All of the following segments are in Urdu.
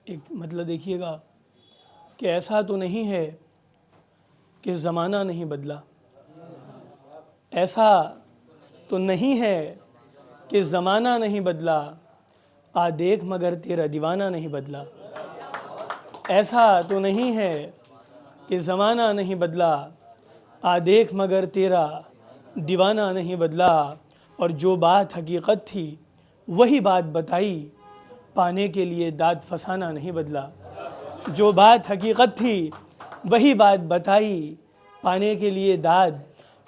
ایک مطلب دیکھیے گا کہ ایسا تو نہیں ہے کہ زمانہ نہیں بدلا، ایسا تو نہیں ہے کہ زمانہ نہیں بدلا، آ دیکھ مگر تیرا دیوانہ نہیں بدلا۔ ایسا تو نہیں ہے کہ زمانہ نہیں بدلا، آ دیکھ مگر تیرا دیوانہ نہیں بدلا۔ اور جو بات حقیقت تھی وہی بات بتائی، پانے کے لیے داد فسانہ نہیں بدلا۔ جو بات حقیقت تھی وہی بات بتائی، پانے کے لیے داد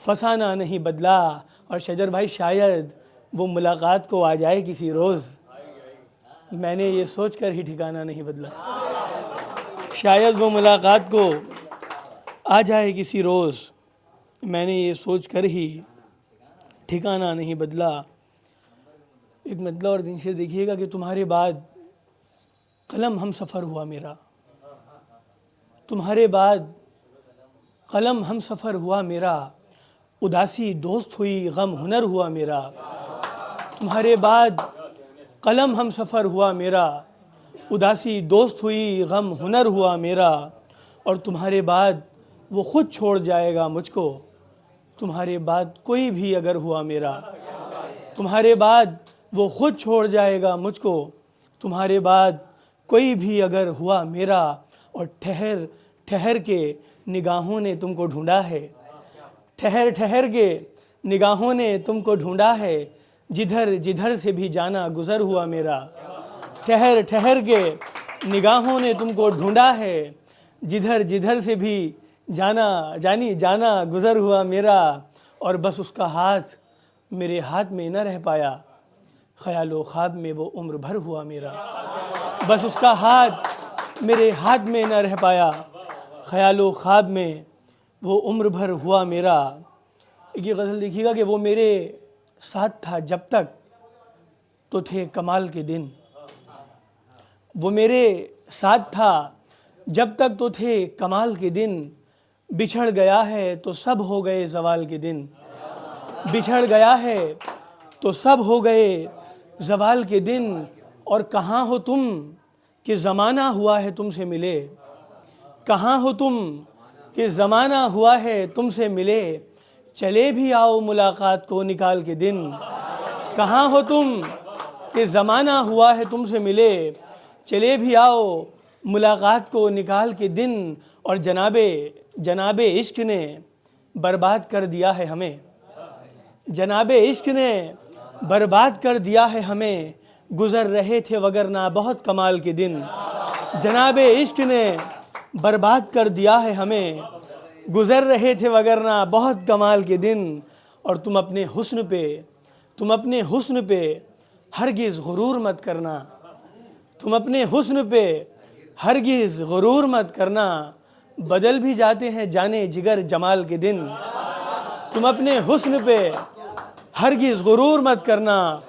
فسانہ نہیں بدلا۔ اور شجر بھائی شاید وہ ملاقات کو آ جائے کسی روز، میں نے یہ سوچ کر ہی ٹھکانہ نہیں بدلا۔ شاید وہ ملاقات کو آ جائے کسی روز، میں نے یہ سوچ کر ہی ٹھکانہ نہیں بدلا۔ ایک مطلب اور دن شیر دیکھیے گا کہ تمہارے بعد قلم ہم سفر ہوا میرا، تمہارے بعد قلم ہم سفر ہوا میرا، اداسی دوست ہوئی غم ہنر ہوا میرا۔ تمہارے بعد قلم ہم سفر ہوا میرا، اداسی دوست ہوئی غم ہنر ہوا میرا۔ اور تمہارے بعد وہ خود چھوڑ جائے گا مجھ کو، تمہارے بعد کوئی بھی اگر ہوا میرا۔ تمہارے بعد وہ خود چھوڑ جائے گا مجھ کو، تمہارے بعد کوئی بھی اگر ہوا میرا۔ اور ٹھہر ٹھہر کے نگاہوں نے تم کو ڈھونڈا ہے، ٹھہر ٹھہر کے نگاہوں نے تم کو ڈھونڈا ہے، جدھر جدھر سے بھی جانا گزر ہوا میرا۔ ٹھہر ٹھہر کے نگاہوں نے تم کو ڈھونڈا ہے، جدھر جدھر سے بھی جانا گزر ہوا میرا۔ اور بس اس کا ہاتھ میرے ہاتھ میں نہ رہ پایا، خیال و خواب میں وہ عمر بھر ہوا میرا۔ بس اس کا ہاتھ میرے ہاتھ میں نہ رہ پایا، خیال و خواب میں وہ عمر بھر ہوا میرا۔ یہ غزل دیکھیے گا کہ وہ میرے ساتھ تھا جب تک تو تھے کمال کے دن، وہ میرے ساتھ تھا جب تک تو تھے کمال کے دن، بچھڑ گیا ہے تو سب ہو گئے زوال کے دن۔ بچھڑ گیا ہے تو سب ہو گئے زوال کے دن۔ اور کہاں ہو تم کہ زمانہ ہوا ہے تم سے ملے، کہاں ہو تم کہ زمانہ ہوا ہے تم سے ملے، چلے بھی آؤ ملاقات کو نکال کے دن۔ کہاں ہو تم کہ زمانہ ہوا ہے تم سے ملے، چلے بھی آؤ ملاقات کو نکال کے دن۔ اور جناب عشق نے برباد کر دیا ہے ہمیں، جناب عشق نے برباد کر دیا ہے ہمیں، گزر رہے تھے وگرنہ بہت کمال کے دن۔ جناب عشق نے برباد کر دیا ہے ہمیں، گزر رہے تھے وگرنہ بہت کمال کے دن۔ اور تم اپنے حسن پہ ہرگز غرور مت کرنا، تم اپنے حسن پہ ہرگز غرور مت کرنا، بدل بھی جاتے ہیں جانے جگر جمال کے دن۔ تم اپنے حسن پہ ہرگز غرور مت کرنا،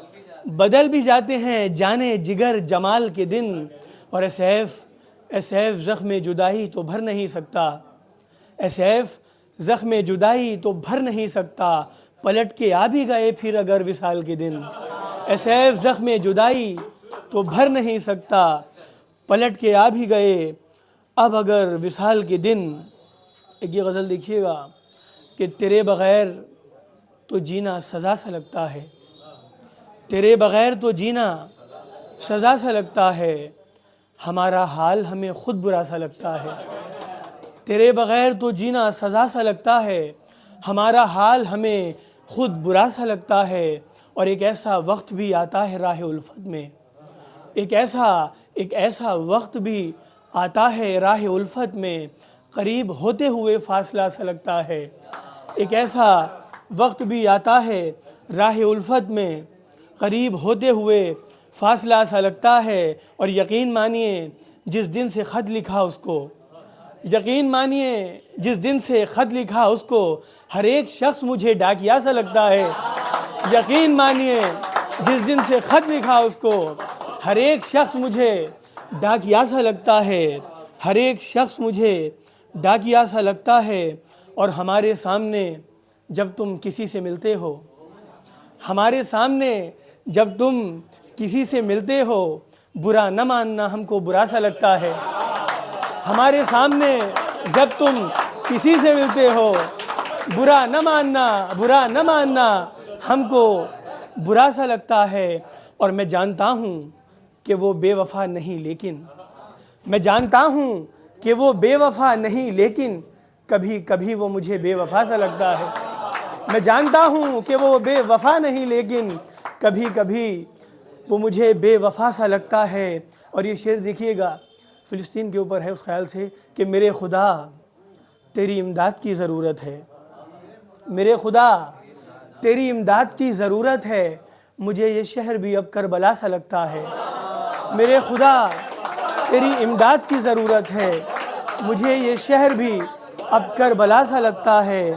بدل بھی جاتے ہیں جانے جگر جمال کے دن۔ اور اے سیف زخم جدائی تو بھر نہیں سکتا، اے سیف زخم جدائی تو بھر نہیں سکتا، پلٹ کے آ بھی گئے پھر اگر وصال کے دن۔ اے سیف زخم جدائی تو بھر نہیں سکتا، پلٹ کے آ بھی گئے اب اگر وصال کے دن۔ ایک یہ غزل دیکھیے گا کہ تیرے بغیر تو جینا سزا سا لگتا ہے، تیرے بغیر تو جینا سزا سا لگتا ہے، ہمارا حال ہمیں خود برا سا لگتا ہے۔ تیرے بغیر تو جینا سزا سا لگتا ہے، ہمارا حال ہمیں خود برا سا لگتا ہے۔ اور ایک ایسا وقت بھی آتا ہے راہ الفت میں، ایک ایسا وقت بھی آتا ہے راہ الفت میں، قریب ہوتے ہوئے فاصلہ سا لگتا ہے۔ ایک ایسا وقت بھی آتا ہے راہ الفت میں، قریب ہوتے ہوئے فاصلہ سا لگتا ہے۔ اور یقین مانیے جس دن سے خط لکھا اس کو، یقین مانیے جس دن سے خط لکھا اس کو، ہر ایک شخص مجھے ڈاکیا سا لگتا ہے۔ یقین مانیے جس دن سے خط لکھا اس کو، ہر ایک شخص مجھے ڈاکیا سا لگتا ہے، ہر ایک شخص مجھے ڈاکیا سا لگتا ہے۔ اور ہمارے سامنے جب تم کسی سے ملتے ہو، ہمارے سامنے جب تم کسی سے ملتے ہو، برا نہ ماننا ہم کو برا سا لگتا ہے. ہمارے سامنے جب تم کسی سے ملتے ہو برا نہ ماننا ہم کو برا سا لگتا ہے. اور میں جانتا ہوں کہ وہ بے وفا نہیں لیکن کبھی کبھی وہ مجھے بے وفا سا لگتا ہے. میں جانتا ہوں کہ وہ بے وفا نہیں لیکن کبھی کبھی وہ مجھے بے وفا سا لگتا ہے. اور یہ شعر دیکھیے گا فلسطین کے اوپر ہے اس خیال سے کہ میرے خدا تیری امداد کی ضرورت ہے. میرے خدا تیری امداد کی ضرورت ہے. مجھے یہ شہر بھی اب کربلا سا لگتا ہے. میرے خدا تیری امداد کی ضرورت ہے. مجھے یہ شہر بھی اب کربلا سا لگتا ہے.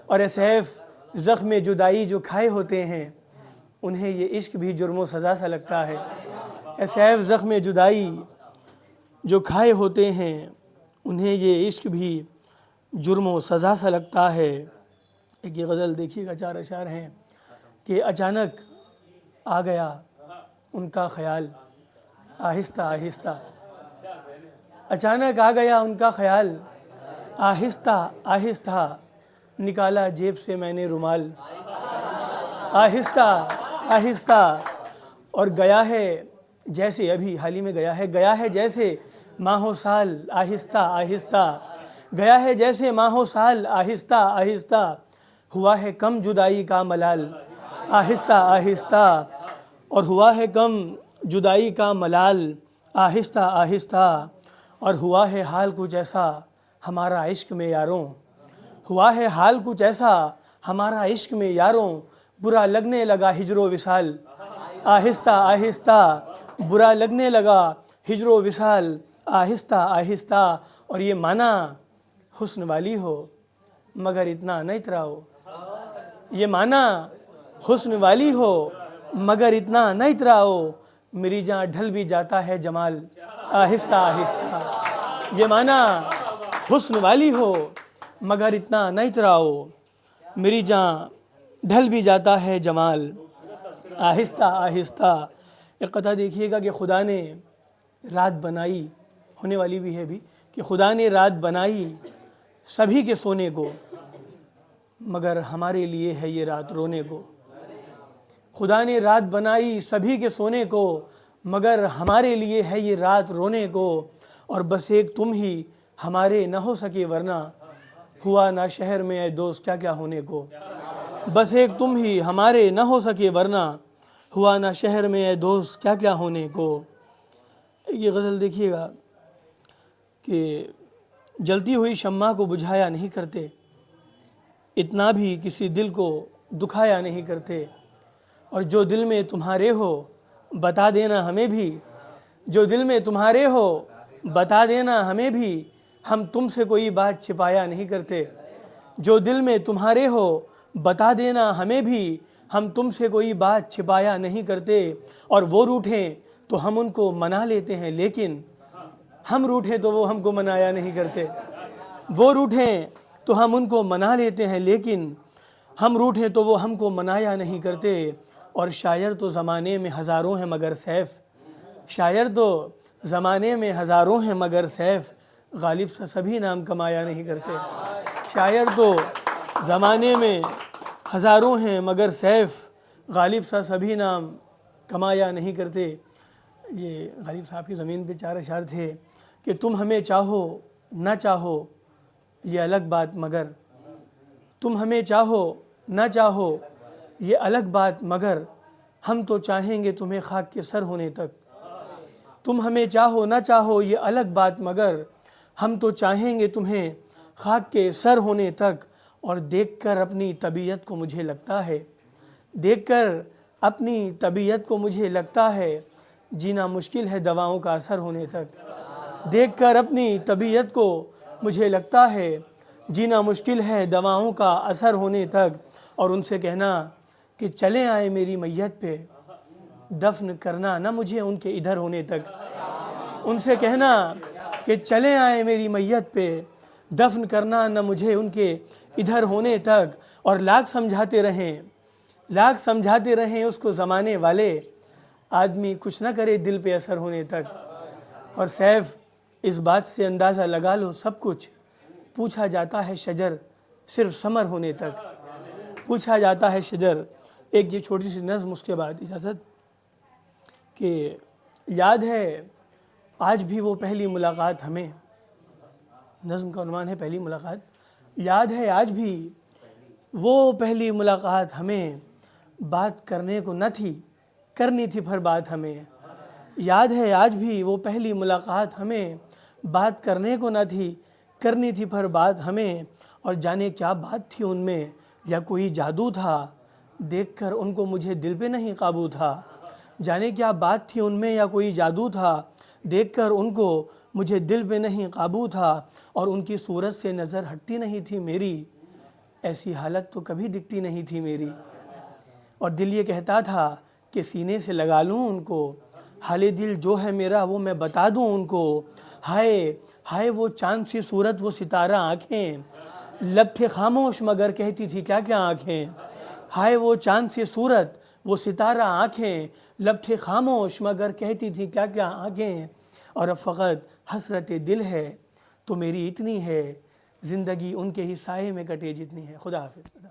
اور اے سیف زخم جدائی جو کھائے ہوتے ہیں انہیں یہ عشق بھی جرم و سزا سا لگتا ہے. اے سیف زخم جدائی جو کھائے ہوتے ہیں انہیں یہ عشق بھی جرم و سزا سا لگتا ہے. ایک یہ غزل دیکھیے گا 4 اشعار ہیں کہ اچانک آ گیا ان کا خیال آہستہ آہستہ. اچانک آ گیا ان کا خیال آہستہ آہستہ. نکالا جیب سے میں نے رومال آہستہ آہستہ. اور گیا ہے جیسے ابھی حال ہی میں گیا ہے جیسے ماہو سال آہستہ آہستہ. گیا ہے جیسے ماہو سال آہستہ آہستہ. ہوا ہے کم جدائی کا ملال آہستہ آہستہ. اور ہوا ہے کم جدائی کا ملال آہستہ آہستہ. اور ہوا ہے حال کچھ ایسا ہمارا عشق میں یاروں. ہوا ہے حال کچھ ایسا ہمارا عشق میں یاروں. برا لگنے لگا ہجر و وصال آہستہ آہستہ. برا لگنے لگا ہجر و وصال آہستہ آہستہ. اور یہ مانا حسن والی ہو مگر اتنا نہ اتراؤ. یہ مانا حسن والی ہو مگر اتنا نہ اتراؤ. میری جاں ڈھل بھی جاتا ہے جمال آہستہ آہستہ. یہ مانا حسن والی ہو مگر اتنا نہ اتراؤ. میری جاں ڈھل بھی جاتا ہے جمال آہستہ آہستہ. ایک قطعہ دیکھیے گا کہ خدا نے رات بنائی ہونے والی بھی ہے بھی کہ خدا نے رات بنائی سبھی کے سونے کو مگر ہمارے لیے ہے یہ رات رونے کو. خدا نے رات بنائی سبھی کے سونے کو مگر ہمارے لیے ہے یہ رات رونے کو. اور بس ایک تم ہی ہمارے نہ ہو سکے ورنہ ہوا نہ شہر میں اے دوست کیا کیا ہونے کو. بس ایک تم ہی ہمارے نہ ہو سکے ورنہ ہوا نہ شہر میں اے دوست کیا کیا ہونے کو. یہ غزل دیکھیے گا کہ جلتی ہوئی شمع کو بجھایا نہیں کرتے اتنا بھی کسی دل کو دکھایا نہیں کرتے. اور جو دل میں تمہارے ہو بتا دینا ہمیں بھی. جو دل میں تمہارے ہو بتا دینا ہمیں بھی. ہم تم سے کوئی بات چھپایا نہیں کرتے. جو دل میں تمہارے ہو بتا دینا ہمیں بھی. ہم تم سے کوئی بات چھپایا نہیں کرتے. اور وہ روٹھیں تو ہم ان کو منا لیتے ہیں لیکن ہم روٹھیں تو وہ ہم کو منایا نہیں کرتے. وہ روٹھیں تو ہم ان کو منا لیتے ہیں لیکن ہم روٹھیں تو وہ ہم کو منایا نہیں کرتے. اور شاعر تو زمانے میں ہزاروں ہیں مگر سیف. شاعر تو زمانے میں ہزاروں ہیں مگر سیف غالب سا سبھی نام کمایا نہیں کرتے. شاعر تو زمانے میں ہزاروں ہیں مگر سیف غالب سا سبھی نام کمایا نہیں کرتے. یہ غالب صاحب کی زمین پہ 4 اشعار تھے کہ تم ہمیں چاہو نہ چاہو یہ الگ بات مگر تم ہمیں چاہو نہ چاہو یہ الگ بات مگر ہم تو چاہیں گے تمہیں خاک کے سر ہونے تک. تم ہمیں چاہو نہ چاہو یہ الگ بات مگر ہم تو چاہیں گے تمہیں خاک کے سر ہونے تک. اور دیکھ کر اپنی طبیعت کو مجھے لگتا ہے دیکھ کر اپنی طبیعت کو مجھے لگتا ہے جینا مشکل ہے دواؤں کا اثر ہونے تک. دیکھ کر اپنی طبیعت کو مجھے لگتا ہے جینا مشکل ہے دواؤں کا اثر ہونے تک. اور ان سے کہنا کہ چلیں آئے میری میت پہ دفن کرنا نہ مجھے ان کے ادھر ہونے تک. ان سے کہنا کہ چلیں آئے میری میت پہ دفن کرنا نہ مجھے ان کے ادھر ہونے تک. اور لاکھ سمجھاتے رہیں اس کو زمانے والے آدمی کچھ نہ کرے دل پہ اثر ہونے تک۔ اور سیف اس بات سے اندازہ لگا لو سب کچھ، پوچھا جاتا ہے شجر صرف ثمر ہونے تک، پوچھا جاتا ہے شجر۔ ایک یہ چھوٹی سی نظم اس کے بعد اجازت کہ یاد ہے آج بھی وہ پہلی ملاقات ہمیں، نظم کا عنوان ہے پہلی ملاقات۔ یاد ہے آج بھی وہ پہلی ملاقات ہمیں، بات کرنے کو نہ تھی کرنی تھی پھر بات ہمیں۔ یاد ہے آج بھی وہ پہلی ملاقات ہمیں، بات کرنے کو نہ تھی کرنی تھی پھر بات ہمیں۔ اور جانے کیا بات تھی ان میں یا کوئی جادو تھا، دیکھ کر ان کو مجھے دل پہ نہیں قابو تھا۔ جانے کیا بات تھی ان میں یا کوئی جادو تھا، دیکھ کر ان کو مجھے دل پہ نہیں قابو تھا۔ اور ان کی صورت سے نظر ہٹتی نہیں تھی میری، ایسی حالت تو کبھی دکھتی نہیں تھی میری۔ اور دل یہ کہتا تھا کہ سینے سے لگا لوں ان کو، حال دل جو ہے میرا وہ میں بتا دوں ان کو۔ ہائے ہائے وہ چاند سی صورت وہ ستارہ آنکھیں، لب تھے خاموش مگر کہتی تھی کیا کیا آنکھیں۔ ہائے وہ چاند سی صورت وہ ستارہ آنکھیں، لب تھے خاموش مگر کہتی تھی کیا کیا آنکھیں۔ اور اب فقط حسرت دل ہے تو میری اتنی ہے، زندگی ان کے ہی سائے میں کٹے جتنی ہے۔ خدا حافظ۔